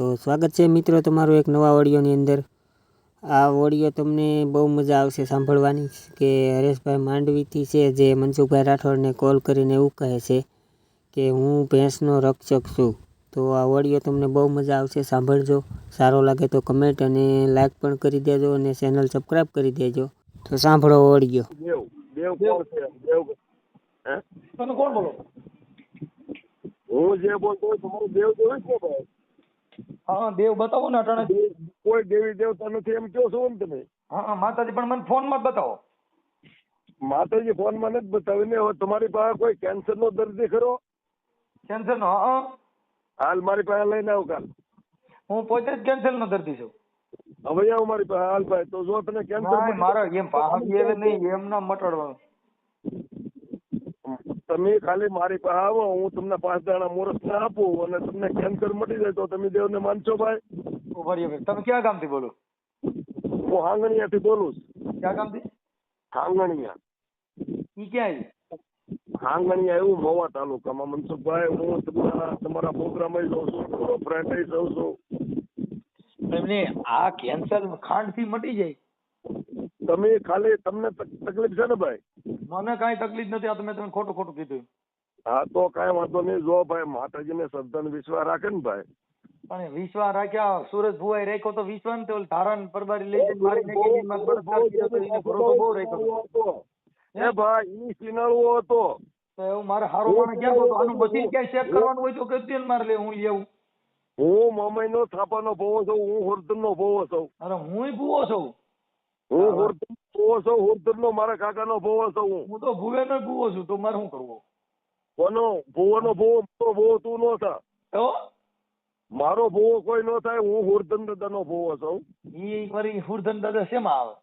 તો સ્વાગત છે મિત્રો તમારું એક નવા ઓડિયોની અંદર। આ ઓડિયો તમને બહુ મજા આવશે સાંભળવાની કે હરેશભાઈ માંડવીથી છે જે મનસુખભાઈ રાઠોડને કોલ કરીને એવું કહે છે કે હું ભેંસનો રક્ષક છું। તો આ ઓડિયો તમને બહુ મજા આવશે, સાંભળજો। સારો લાગે તો કમેન્ટ અને લાઈક પણ કરી દેજો અને ચેનલ સબસ્ક્રાઈબ કરી દેજો। તો સાંભળો ઓડિયો। દેવ દેવ કોણ છે? દેવ હે? તમે કોણ બોલો? હું જે બોલતો હોય તમારું દેવ દેવ જ ને ભાઈ? હા, દેવ બતાવો ને અટાણે। કોઈ દેવી દેવતા નથી એમ કહો છો ને તમે? હા, માતાજી પણ મને ફોનમાં જ બતાવો। માતાજી ફોનમાં નથી બતાવીને હવે તમારી પાસે કોઈ કેન્સરનો દર્દી ખરો? કેન્સરનો? હા, હાલ મારી પાસે લઈને આવ કાલ। હું પોતે જ કેન્સરનો દર્દી છું। હવે આવ મારી પાસે હાલ ભાઈ, તો જો તને કેન્સર ના, મારા એમ ભાગી આવે નહીં, એમ ના મટાડવાનું। તમે ખાલી મારી પાસે આવો, હું તમને 5 દાણા મુહૂર્ત આપું અને તમને કેન્સર મટી જાય તો તમે દેવને માનશો ભાઈ? ઉભા રહ્યો ભાઈ, તમે ક્યાં ગામથી બોલો? હું હાંગણિયાથી બોલું છું। ક્યાં ગામથી? હાંગણિયા। ઈ ક્યાં હાંગણિયા એવું મહુવા તાલુકામાં। મનસુખભાઈ, હું તમારા પ્રોગ્રામ જોઉં છું, ફ્રેન્ડ જોઉં છું। એમને આ કેન્સર ખાંડથી મટી જાય? તમે ખાલી તમને તકલીફ છે ને ભાઈ? મને કાંઈ તકલીફ નથી, આ તમે ખોટું ખોટું કીધું। હા તો કાંઈ વાંધો નહીં। જો ભાઈ માતાજીને શ્રદ્ધા ને વિશ્વાસ રાખે ને ભાઈ। પણ વિશ્વાસ રાખ્યા, સુરજ ભુવાએ રાખ્યો તો વિશ્વાસ ને ધારણ પરબારી લઈ જઈને મારી નાખી, એમાં બળાત્કાર કર્યો તો એને ભરોસો બહુ રાખ્યો હતો। એ ભાઈ ઈ સિનાળવો હતો તો એવું મારે હારો માણસ ક્યાં હતો? આનું મશીન ક્યાંય ચેક કરવાનું હોય તો કે મારે લે, હું લેવું। હું મમઈનો થાપાનો ભોવો છું, હું હોરતરનો ભોવો છું। અરે હુંય ભૂવો છું। હું હોરતર ભોવો છું, હોરતરનો મારા કાકાનો ભોવો છું। હું તો ભુવેનો ભૂવો છું, તો મારે શું કરવું? કોનો ભોવાનો ભોવો? મારો ભોવો તું નો થા। તો મારો ભોવો કોઈ નો થાય, હું હોરતન દાદાનો ભોવો છું। ઈ મારી હુરધન દાદા શેમાં આવે?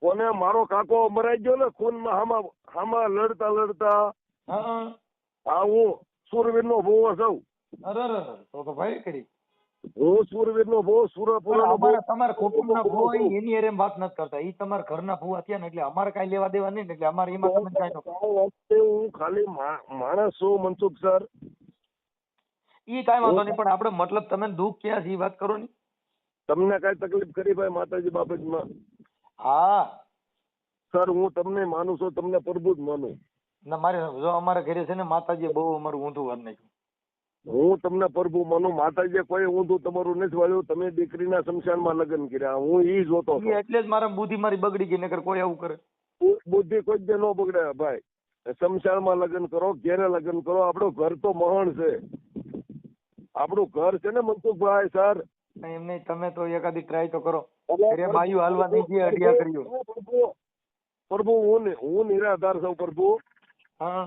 કોને? મારો કાકો મરાઈ ગયો ને ખૂનમાં, હામાં લડતા લડતા। હા, હા, હું સુરવીરનો ભોવો છું। અરે તો ભાઈ કરી હું સુરવીરનો ભોવો, સુરપુરાનો ભોવો। તમારા કુટુંબના ભૂવા એની હારે વાત નથી કરતા, ઈ તમારા ઘરના ભૂવા થયા ને એટલે અમારે કાંઈ લેવા દેવા નહીં ને એટલે અમારે એમાં તમે કાંઈ ન। હું ખાલી માણસ છું મનસુખ સર। ઈ કાંઈ વાંધો નહીં, પણ આપણે મતલબ તમે દુઃખ ક્યાં છે ઈ વાત કરો ને। તમને કઈ તકલીફ કરી ભાઈ માતાજી બાબતમાં? હા સર, હું તમને માનું છું, તમને પ્રભુ જ માનું। ના, મારે જો અમારા ઘરે છે ને માતાજી બહુ અમારું ઊંધું વાર નાખ્યું। હું તમને પ્રભુ માનું। માતાજીએ કોઈ ઊંધું તમારું નથી વાળ્યું। તમે દીકરીના શમશાનમાં લગ્ન કર્યા, હું ઈ જોતો હતો। એટલે જ મારા બુદ્ધિ મારી બગડી ગઈ, નકર કોઈ આવું કરે? બુદ્ધિ કોઈ જ ન બગડે ભાઈ। શમશાનમાં લગ્ન કરો, ઘેરે લગ્ન કરો। આપણું ઘર તો મહાન છે, આપણું ઘર છે ને મનસુખભાઈ સર। એમ નહીં, તમે તો એકાદી ટ્રાય તો કરો। ઘરે બાયું હાલવા નહીં દે, અડિયા કર્યો। પ્રભુ હું નિરાધાર છું પ્રભુ। હા,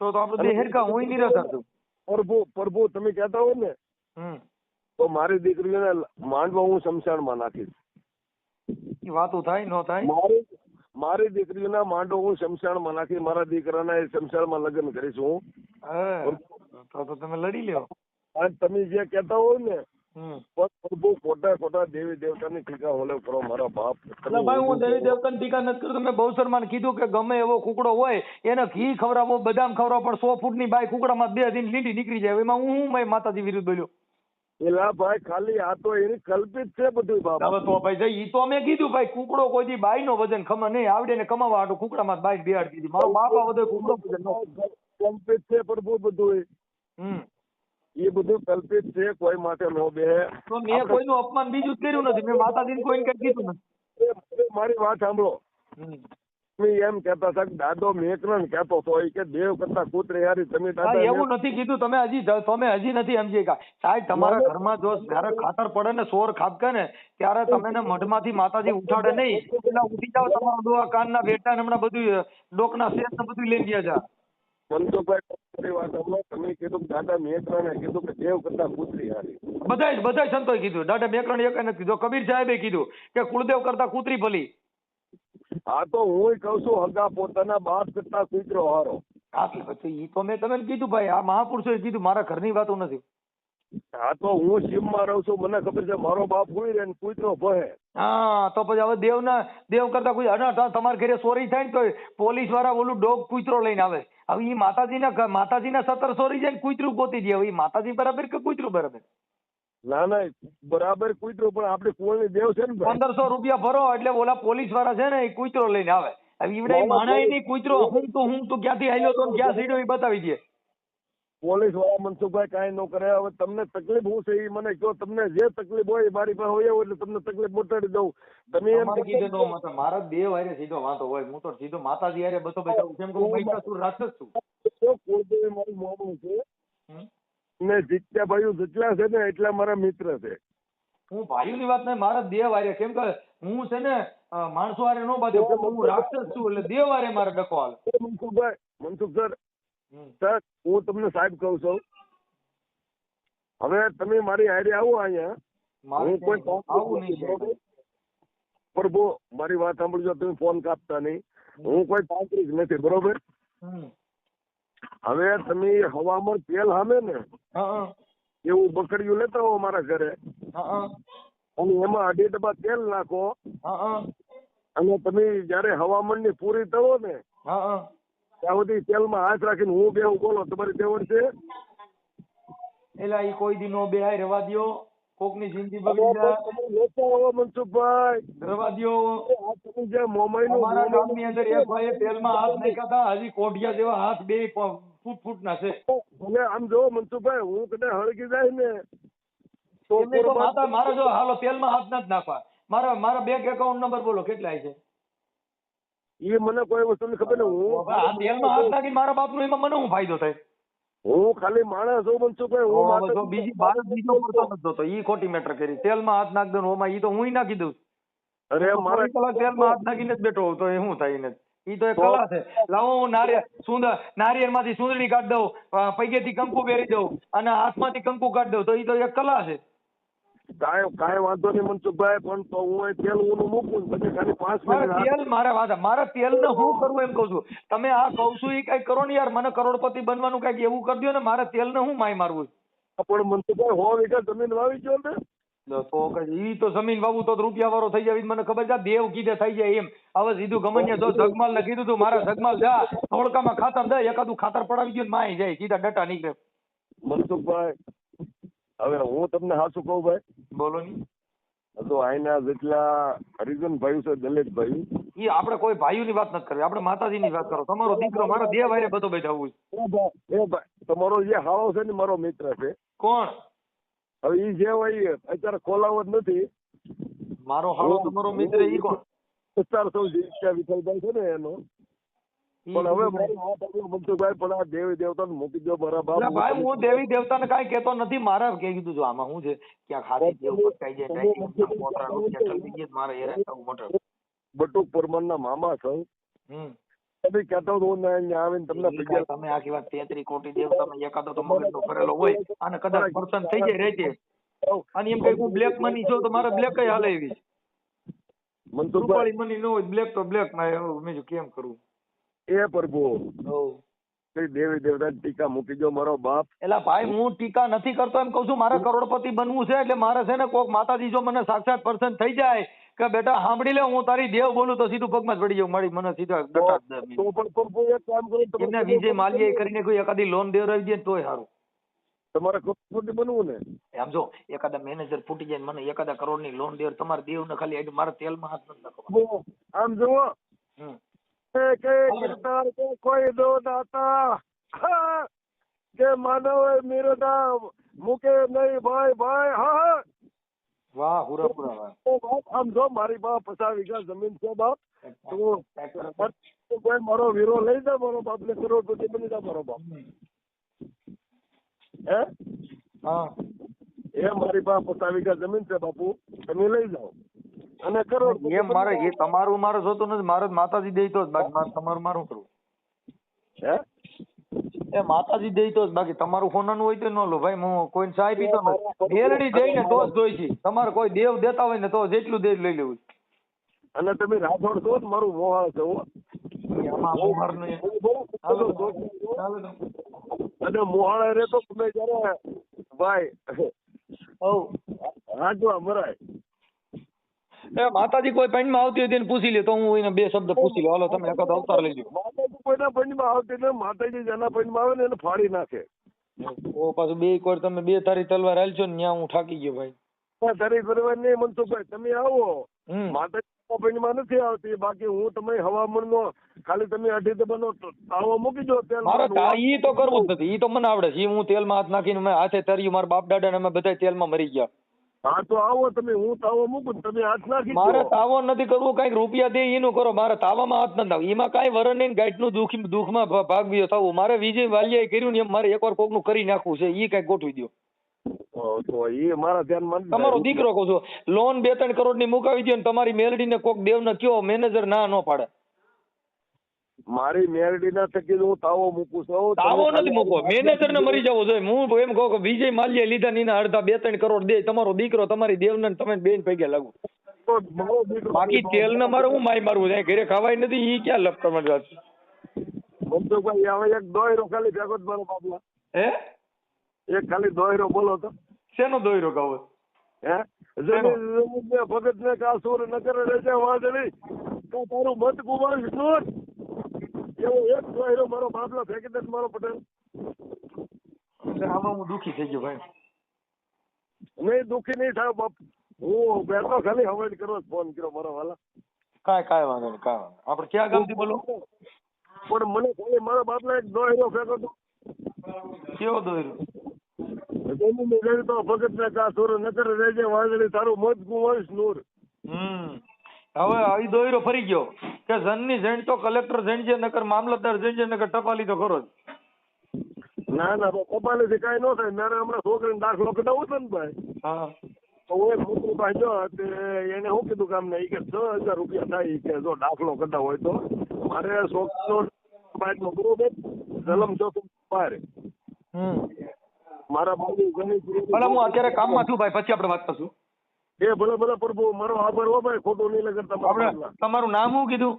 તો આપણે બે હેરકા, હું નિરાધાર છું। પ્રભુ તમે કહેતા હો ને તો મારી દીકરીને માંડવા હું શમશાનમાં નાખીશ। એ વાતું થાય ન થાય? મારી દીકરીના માંડવો હું શમશાનમાં નાખી, મારા દીકરાના એ શમશાનમાં લગ્ન કરીશ હું। તો તમે લડી લ્યો। તમે જે કહેતા હોય ને પ્રભુ, ખોટા દેવી દેવતાની ટીકા હોલે કરો મારા બાપ। ભાઈ, હું દેવી દેવતાની ટીકા નથી કરતો। તમે બહુસરમાને કીધું કે ગમે એવો કુકડો હોય એને ઘી ખવડાવો, બદામ ખવડાવો, પણ 100 ફૂટની બાઈ કુકડામાં 2 દિન લીંડી નીકળી જાય, એમાં હું માતાજી વિરુદ્ધ બોલ્યો? એલા ભાઈ, ખાલી આ તો એની કલ્પિત છે બધું બાપ। હવે તો ભાઈ ઈ તો અમે કીધું ભાઈ, કુકડો કોઈ દી બાઈ નો વજન ખમા નહીં આવડે ને કમાવા હાટુ કુકડામાં બાઈ બેહાડી દીધી। મારો બાપ આ બધો કુકડો કલ્પિત છે પ્રભુ બધું। એ બધું કલ્પિત છે, કોઈ માટે નો બે। તો મેં કોઈનું અપમાન બીજું જ કર્યું નથી, મેં માતાજીને કોઈને કઈ કીધું નથી। મારી વાત સાંભળો। તમે એમ કહેતા હતા કે દાદો મેકરણ કહેતો હતો કે દેવ કરતા કૂતરી હારી। તમે એવું નથી કીધું, તમે હજી નથી સમજી ગયા સાહેબ। તમારા ઘરમાં જો જયારે ખાતર પડે ને, સોર ખાબકે ને, ત્યારે તમે મઢમાંથી માતાજી ઉઠાડે નહીં, પેલા ઉઠી જાવ તમારા ડોહા કાનના બેટા ને હમણાં બધું ડોકના શેઠ ને બધું લઈ ગયા છે। મનસુખભાઈ વાત સાંભળો। તમે કીધું કે દાદા મેકરણે કીધું કે દેવ કરતા કૂતરી હારી। બધા સંતોએ કીધું, દાદા મેકરણ એક નથી કીધું, કબીર સાહેબે કીધું કે કુળદેવ કરતા કૂતરી ભલી। હા તો હું કઉ છું, હગા પોતાના બાપ કરતા કૂતરો હારો। હા, પછી ઈ તો મેં તમને કીધું ભાઈ, આ મહાપુરુષોએ કીધું, મારા ઘરની વાતો નથી। હા તો હું સીમમાં રહું છું, મને ખબર છે મારો બાપ હોય રે કૂતરો ભહે। હા તો પછી હવે દેવ કરતા કોઈ તમારા ઘરે ચોરી થાય ને તો પોલીસ વાળા ઓલું ડોગ કૂતરો લઈને આવે। હવે ઈ માતાજીના 17 ચોરી જાય ને કૂતરું ગોતી દે, હવે ઈ માતાજી બરાબર કે કૂતરું બરાબર? ના ના બરાબર કૂતરો પણ આપણે કોળની દેવ છે ને ભાઈ 1500 રૂપિયા ભરો એટલે ઓલા પોલીસ વાળા છે ને એ કૂતરો લઈને આવે. હવે ઈવડે માણાય નહીં કૂતરો હું તું ક્યાંથી આલ્યો તો ને ક્યાં સીડ્યો એ બતાવી દે. પોલીસ વાળા મનસુખભાઈ કાંઈ ન કરે. હવે તમને તકલીફ શું છે એ મને કહો. તમને જે તકલીફ હોય એ મારી પાસે હોય એટલે તમને તકલીફ મટાડી દઉં. તમે એમ તમારે કીધું તો મતલબ મારા દેવ હારે સીધો વાંધો હોય. હું તો સીધો માતાજી હારે બધો બતાવું કેમ કે હું મહિષાસુર રાક્ષસ છું. કોઈ મારું મોડું છે હમ? ને જીત્યા ભાઈઓ જેટલા છે ને એટલા મારા મિત્ર છે. હું ભાઈઓની વાત નહીં મારા દેવ હારે કેમ કે હું છે ને માણસો હારે નો બાંધ્યો કેમ કે હું રાક્ષસ છું એટલે દેવ હારે મારે ડખો હાલે. મનસુખભાઈ મનસુખ સર હમ. સર હું તમને સાહેબ કહું છું હવે તમે મારી હારે આવો અહીંયા મારે હું કોઈ ક્યાંય આવું નહીં બરોબર? છે. પ્રભુ મારી વાત સાંભળજો. તમે ફોન કાપતા નહીં. હું કોઈ તાંત્રિક નથી બરોબર. હમ. હવે તમે હવામાં તેલ હામે ને હા એવું બકડીયું લેતા હો મારા ઘરે હા અને એમાં 2.5 ડબ્બા તેલ નાખો હા અને તમે જયારે હવામાનની પૂરી થવો ને હા ત્યાં સુધી તેલમાં હાથ રાખીને હું બેહું બોલો તમારી તેવડ છે? એલા ઈ કોઈ દી નો બેહાય રહેવા દ્યો. કોકની જિંદગી બગડી જાય તમે લેતા હો મનસુખભાઈ. રહેવા દ્યો. આ તમે જે મોમાઈનું અમારા ગામની અંદર એક ભાઈએ તેલમાં હાથ નાખ્યા હતા હજી કોઢિયા જેવા હાથ બે ફૂટના છે. ભલે આમ જો મનસુખભાઈ હું કદાચ હળગી જાય ને તો એમને તો માતા મારે જો હાલો તેલમાં હાથ નથી નાખવા. મારા બેંક એકાઉન્ટ નંબર બોલો કેટલા છે? એ મને કોઈ વસ્તુની ખબર નહીં. આ તેલમાં હાથ નાખી મારા બાપનો એમાં મને શું ફાયદો થાય? હું ખાલી માણસ છું મનસુખભાઈ. હું હવે જો માતા- બીજી બાર બીજો પડતો નથી જોતો. ઈ ખોટી મેટર કરી. તેલમાં હાથ નાખ દઉં ઓમાં ઈ તો હું નાખી દઉં. અરે મારા કલાક તેલમાં હાથ નાખીને જ બેઠો હોઉં તો એ શું થાય ને? ઈ તો એક કલા છે. લાવો હું નારિયેળમાંથી સુંદરી કાઢી દઉં, પૈગેથી કંકુ પહેરી દઉં અને હાથમાંથી કંકુ કાઢી દઉં તો ઈ તો એક કલા છે. કાંઈ વાંધો નહીં મનસુખભાઈ પણ તો હું અહીં તેલ ઊનું મૂકું ને પછી ખાલી 5 મારે મિનિટ તેલ મારા તેલને હું કરવું એમ કહું છું. તમે આ કહું છું ઈ કઈ કરો ને યાર. મને કરોડપતિ બનવાનું કઈક એવું કરી દો ને. મારે તેલને હું માય મારવું? પણ મનસુખભાઈ 100 વીઘા જમીન વાવી ગયો ને તો ઈ તો જમીન વાવું તો રૂપિયા વાળો થઈ જાય મને ખબર છે. દેવ કીધે થઈ જાય એમ. હવે સીધું ગમનિયા જો જગમાલ ને કીધું તું મારા જગમાલ જા ધોળકામાં ખાતર દે એકાદું ખાતર પડાવી ગયું ને માય જાય સીધા ડટા નીકળે. મનસુખભાઈ હવે હું તમને સાચું કહું ભાઈ બોલો ની. તો અહીંના જેટલા હરિજન ભાઈ છે દલિત ભાઈ ઈ આપણે કોઈ ભાઈઓની વાત નથી કરવી. આપણે માતાજીની વાત કરો. તમારો દીકરો મારા દેવ હારે બધો બેઠાવું છે. એ ભાઈ તમારો જે હાળો છે ને મારો મિત્ર છે. કોણ? હવે ઈ જે હોય એ અત્યારે ખોલાવો જ નથી. મારો હાળો તમારો મિત્ર ઈ કોણ? 400 વિઠ્ઠલભાઈ છે ને એનો. પણ હવે મારી વાત સાંભળો મનસુખભાઈ પણ આ દેવી દેવતાને મૂકી દો મારા બાપ. એટલે ભાઈ હું દેવી દેવતાને કાંઈ કહેતો નથી. મારે કહી કીધું જો આમાં શું છે ક્યાંક હાથી જેવું પટકાઈ જાય ડાયટિંગ મોટરા રૂપિયા ઠલવી ગયા મારે એ રાખવું મોટર. બટુક પરમારના મામા છો. હમ. તમે કહેતા હો ને અહીંયા આવીને તમને ઈ કાંઈ તમે આખી વાત 33 કોટી દેવતામાં એકાદો તો મગજનો ફરેલો હોય અને કદાચ પર્સન થઈ જાય રહેજે અને એમ કઈ હું બ્લેક મની છું તો મારે બ્લેક જ હાલે એવી. મનસુખભાઈ રૂપાળી મની ન હોય બ્લેક તો બ્લેક માં એવું મેં કેમ કરવું? એ પ્રભુ કઈ દેવી દેવતા ટીકા મૂકી દો મારો બાપ. એલા ભાઈ હું ટીકા નથી કરતો એમ કઉ છું. મારે કરોડપતિ બનવું છે એટલે મારે છે ને કોક માતાજી જો મને સાક્ષાત પર્સન થઈ જાય કે બેટા સાંભળી લે હું તારી દેવ બોલું તો સીધું પગમાં જ પડી જાઉં. મારી મને સીધા ડટા જ દે. તો પણ પ્રભુ એક કામ કરો તમે એમને વિજય માલ્યા કરીને કોઈ એકાદી લોન દેવરાવી દે તોય સારું. તમારે કરોડપતિ બનવું ને આમ જો એકાદા મેનેજર ફૂટી જાય ને મને એકાદા કરોડની લોન દે તમારે દેવ ને ખાલી મારા તેલમાં હાથ નથી નાખવા. આમ જુઓ હમ. કે કરતાર કે કોઈ દો દાતા કે માનવ મેરો નામ મૂકે નહીં ભાઈ ભાઈ. હા વાહ પૂરા વાહ. આમ જો મારી પાસે 50 વીઘા જમીન છે બાપ. તું કોઈ મારો વીરો લઈ જા મારો બાપ ને કરોડપતિ બની જા મારો બાપ. હે હા એ મારી પાસે 50 વીઘા જમીન છે બાપુ તમે લઈ જાઓ અને કરોડ એમ મારે એ તમારું મારે જોતું નથી. મારે માતાજી દે તો જ બાકી મારે તમારું મારું કરવું. હે એ માતાજી દે તો જ બાકી તમારું સોનાનું હોય તો ન લો ભાઈ. હું કોઈને ચાય પીતો નથી. મેલડી દઈને તો જ જોઈ છે. તમારે કોઈ દેવ દેતા હોય ને તો જેટલું દે લઈ લેવું. અને તમે રાઠોડ છો ને મારું મોહાળ છે હો. આમાં મોહરનું એ. હાલો તો. ચાલો તો. અને મોહાળે રે તો તમે જયારે ભાઈ હાજવા મરાય. એ માતાજી કોઈ પૈણમાં આવતી હોય તેને પૂછી લે તો હું એને 2 શબ્દ પૂછી લો. હાલો તમે એકાદ અવતાર લઈ લો. માતાજી કોઈના પંચમાં આવતી ને માતાજી જેના પંચમાં આવે ને એને ફાડી નાખે. ઓ પાછું બે કોર તમે બે તારી તલવાર હાલશો ને ત્યાં હું થાકી ગયો ભાઈ. તારી બરોબર નહીં મનસુખભાઈ, તમે આવો હમ. માતાજી માં નથી આવતી, બાકી હું તમે હવામણ નો ખાલી તમે અઢી ડબ્બાનો તાવો મૂકી દો તેલ. મારે ઈ તો કરવું જ નથી, ઈ તો મને આવડે છે. ઈ હું તેલમાં હાથ નાખીને મેં હાથે તર્યું, મારા બાપ દાદા ને અમે બધા તેલમાં મરી ગયા. હા તો આવો તમે, હું તાવો મૂકું તમે હાથ નાખી દો. મારે તાવો નથી કરવું, કઈક રૂપિયા દે એનું કરો, મારે તાવામાં હાથ નથી નાખવું. એમાં કાંઈ વરણ નહીં, ગાંઠનું દુઃખમાં ભાગવી થવું. મારે વિજય વાલિયાએ કર્યું ને એમ મારે એકવાર કોકનું કરી નાખવું છે, ઈ કઈક ગોઠવી દો. તો એ મારા ધ્યાનમાં નથી. તમારો દીકરો કહું છું, લોન 2-3 કરોડ ની મુકાવી દો ને તમારી મેલડીને કોક દેવને કયો, મેનેજર ના ન પાડે. મારી મેરડી ના થકી હું તાવો મૂકું છું. તાવો નથી મૂકવો, મેનેજર ને મરી જવો જોઈએ. હું એમ કહું કે વિજય માલ્યા લીધા ને એના અડધા 2-3 કરોડ દે, તમારો દીકરો તમારી દેવને તમે બેન પૈકી લાગુ. મારો દીકરો બાકી તેલ ને મારે હું માય મારવું છે, ઘરે ખવાય નથી, ઈ ક્યાં લપ તમારી વાત. મનસુખભાઈ હવે એક દોયરો ખાલી ભેગો જ મારો બાપલા, હે એક ખાલી દોયરો બોલો તો. શેનો દોયરો ગાવો? હે ભગત ને કાસુર નગર રેજે વાદળી તો તારું મત કુમાર વિષ્ણુ એવો એક દોયરો મારો બાપલો ફેંકી દે મારો પટેલ. આમાં હું દુખી થઈ ગયો ભાઈ. નહીં દુઃખી નહીં થાય બાપ, હું બેઠો ખાલી હવાઈ કરો ફોન કર્યો મારો વાલા. કાંઈ વાંધો નહીં, કાંઈ વાંધો. આપણે ક્યાં ગામથી બોલો? પણ મને ખાલી મારા બાપલા એક દોયરો ફેંકો તો. કેવો દોયરો? ભગત ને કાસુર નગર રેજે વાદળી તારું મત કુમાર નૂર. હવે આવી દોયરો ફરી ગયો કે જનની જણ તો કલેક્ટર જણ છે, નકર મામલતદાર જણ છે, નકર ટપાલી તો ખરો જ. ના ના ટપાલી થી કઈ ન થાય. મારે હમણાં છોકરીને દાખલો કઢાવો હતો ને ભાઈ, હા તો હું મોકલું ભાઈ જો એને શું કીધું કામ ને કે 6,000 રૂપિયા થાય કે જો દાખલો કઢાવો હોય તો. મારે છોકરીનો બાઈકનો બરોબર જલમ ચોક બાર મારા બાજુ ઘણી ભલે હું અત્યારે કામમાં છું ભાઈ, પછી આપણે વાત કરશું. એ ભલે ભલે પ્રભુ મારો આભાર હો ભાઈ, ખોટું નહીં લગડતા. આપણે તમારું નામ શું કીધું?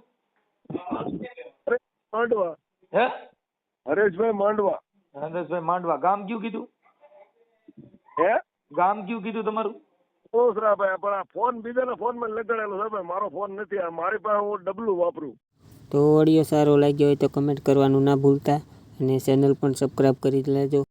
માંડવા. હે? હરેશભાઈ માંડવા. હરેશભાઈ માંડવા. ગામ કયું કીધું? હે? ગામ કયું કીધું તમારું? ઓસરા ભાઈ, પણ આ ફોન બીજાના ફોનમાં લગાડેલો છે ભાઈ, મારો ફોન નથી. આ મારી પાસે હું ડબલું વાપરું. તો ઓડિયો સારો લાગ્યો હોય તો કમેન્ટ કરવાનું ના ભૂલતા, અને ચેનલ પણ સબસ્ક્રાઈબ કરી લેજો.